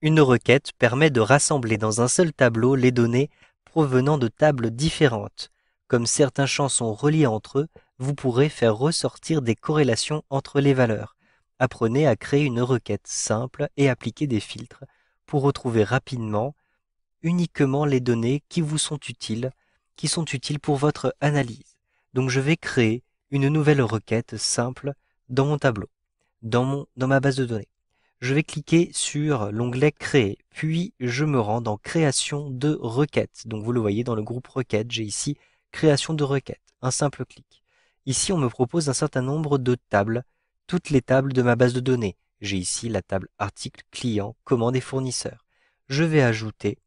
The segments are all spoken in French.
Une requête permet de rassembler dans un seul tableau les données provenant de tables différentes. Comme certains champs sont reliés entre eux, vous pourrez faire ressortir des corrélations entre les valeurs. Apprenez à créer une requête simple et appliquer des filtres pour retrouver rapidement uniquement les données qui sont utiles pour votre analyse. Donc je vais créer une nouvelle requête simple dans mon tableau, dans ma base de données. Je vais cliquer sur l'onglet Créer, puis je me rends dans Création de requête. Donc vous le voyez dans le groupe Requête, j'ai ici Création de requête, un simple clic. Ici on me propose un certain nombre de tables, toutes les tables de ma base de données. J'ai ici la table Article, Client, Commande et Fournisseur. Je vais ajouter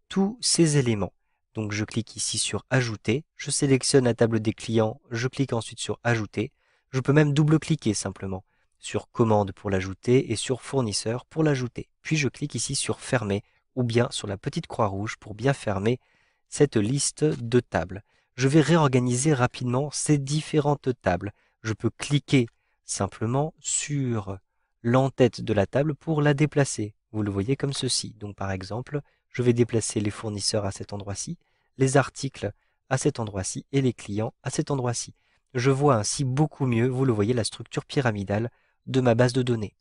tous ces éléments. Donc je clique ici sur Ajouter, je sélectionne la table des clients, je clique ensuite sur Ajouter. Je peux même double-cliquer simplement sur Commande pour l'ajouter et sur Fournisseur pour l'ajouter. Puis je clique ici sur Fermer ou bien sur la petite croix rouge pour bien fermer cette liste de tables. Je vais réorganiser rapidement ces différentes tables. Je peux cliquer simplement sur l'entête de la table pour la déplacer. Vous le voyez comme ceci. Donc par exemple, je vais déplacer les fournisseurs à cet endroit-ci, les articles à cet endroit-ci et les clients à cet endroit-ci. Je vois ainsi beaucoup mieux, vous le voyez, la structure pyramidale de ma base de données.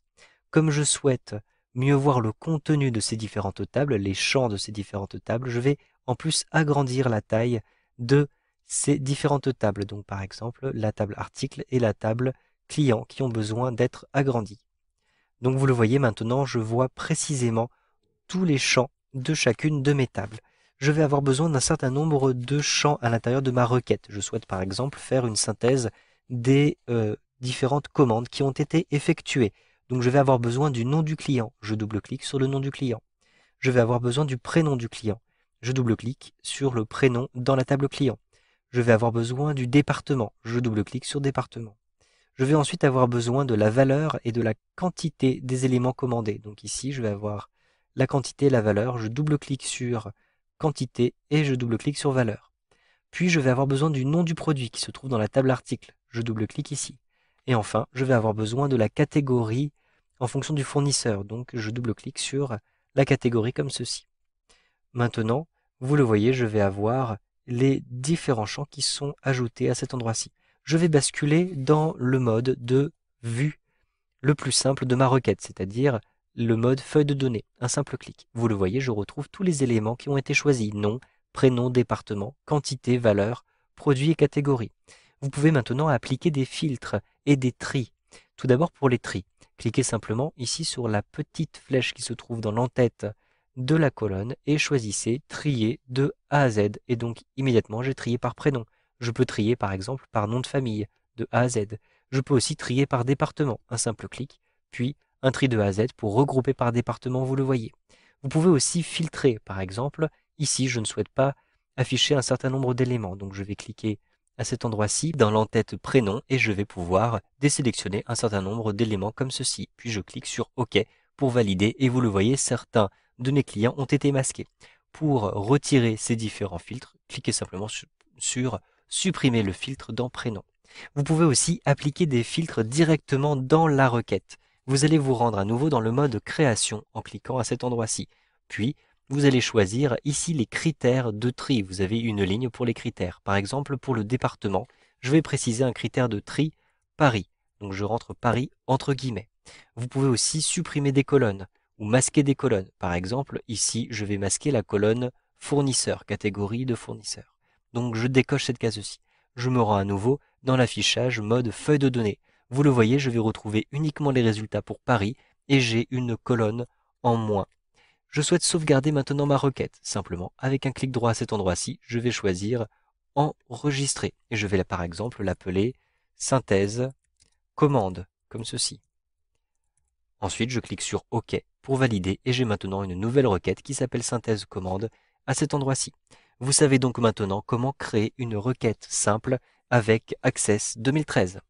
Comme je souhaite mieux voir le contenu de ces différentes tables, les champs de ces différentes tables, je vais en plus agrandir la taille de ces différentes tables. Donc par exemple, la table article et la table client qui ont besoin d'être agrandies. Donc vous le voyez maintenant, je vois précisément tous les champs de chacune de mes tables. Je vais avoir besoin d'un certain nombre de champs à l'intérieur de ma requête. Je souhaite par exemple faire une synthèse des différentes commandes qui ont été effectuées. Donc je vais avoir besoin du nom du client. Je double-clique sur le nom du client. Je vais avoir besoin du prénom du client. Je double-clique sur le prénom dans la table client. Je vais avoir besoin du département. Je double-clique sur département. Je vais ensuite avoir besoin de la valeur et de la quantité des éléments commandés. Donc ici, je vais avoir la quantité et la valeur. Je double-clique sur quantité et je double-clique sur valeur. Puis je vais avoir besoin du nom du produit qui se trouve dans la table article. Je double-clique ici. Et enfin, je vais avoir besoin de la catégorie en fonction du fournisseur. Donc je double-clique sur la catégorie comme ceci. Maintenant, vous le voyez, je vais avoir les différents champs qui sont ajoutés à cet endroit-ci. Je vais basculer dans le mode de vue le plus simple de ma requête, c'est-à-dire le mode feuille de données, un simple clic. Vous le voyez, je retrouve tous les éléments qui ont été choisis, nom, prénom, département, quantité, valeur, produit et catégorie. Vous pouvez maintenant appliquer des filtres et des tris. Tout d'abord pour les tris, cliquez simplement ici sur la petite flèche qui se trouve dans l'entête de la colonne et choisissez trier de A à Z. Et donc immédiatement j'ai trié par prénom. Je peux trier par exemple par nom de famille de A à Z. Je peux aussi trier par département, un simple clic, puis un tri de A à Z pour regrouper par département, vous le voyez. Vous pouvez aussi filtrer, par exemple, ici je ne souhaite pas afficher un certain nombre d'éléments, donc je vais cliquer à cet endroit-ci dans l'entête prénom et je vais pouvoir désélectionner un certain nombre d'éléments comme ceci. Puis je clique sur OK pour valider et vous le voyez, certains de mes clients ont été masqués. Pour retirer ces différents filtres, cliquez simplement sur supprimer le filtre dans prénom. Vous pouvez aussi appliquer des filtres directement dans la requête. Vous allez vous rendre à nouveau dans le mode création en cliquant à cet endroit-ci. Puis, vous allez choisir ici les critères de tri. Vous avez une ligne pour les critères. Par exemple, pour le département, je vais préciser un critère de tri Paris. Donc je rentre Paris entre guillemets. Vous pouvez aussi supprimer des colonnes ou masquer des colonnes. Par exemple, ici, je vais masquer la colonne fournisseur, catégorie de fournisseur. Donc je décoche cette case-ci. Je me rends à nouveau dans l'affichage mode feuille de données. Vous le voyez, je vais retrouver uniquement les résultats pour Paris et j'ai une colonne en moins. Je souhaite sauvegarder maintenant ma requête. Simplement, avec un clic droit à cet endroit-ci, je vais choisir enregistrer. Et je vais par exemple l'appeler synthèse commande, comme ceci. Ensuite, je clique sur OK pour valider et j'ai maintenant une nouvelle requête qui s'appelle synthèse commande à cet endroit-ci. Vous savez donc maintenant comment créer une requête simple avec Access 2013.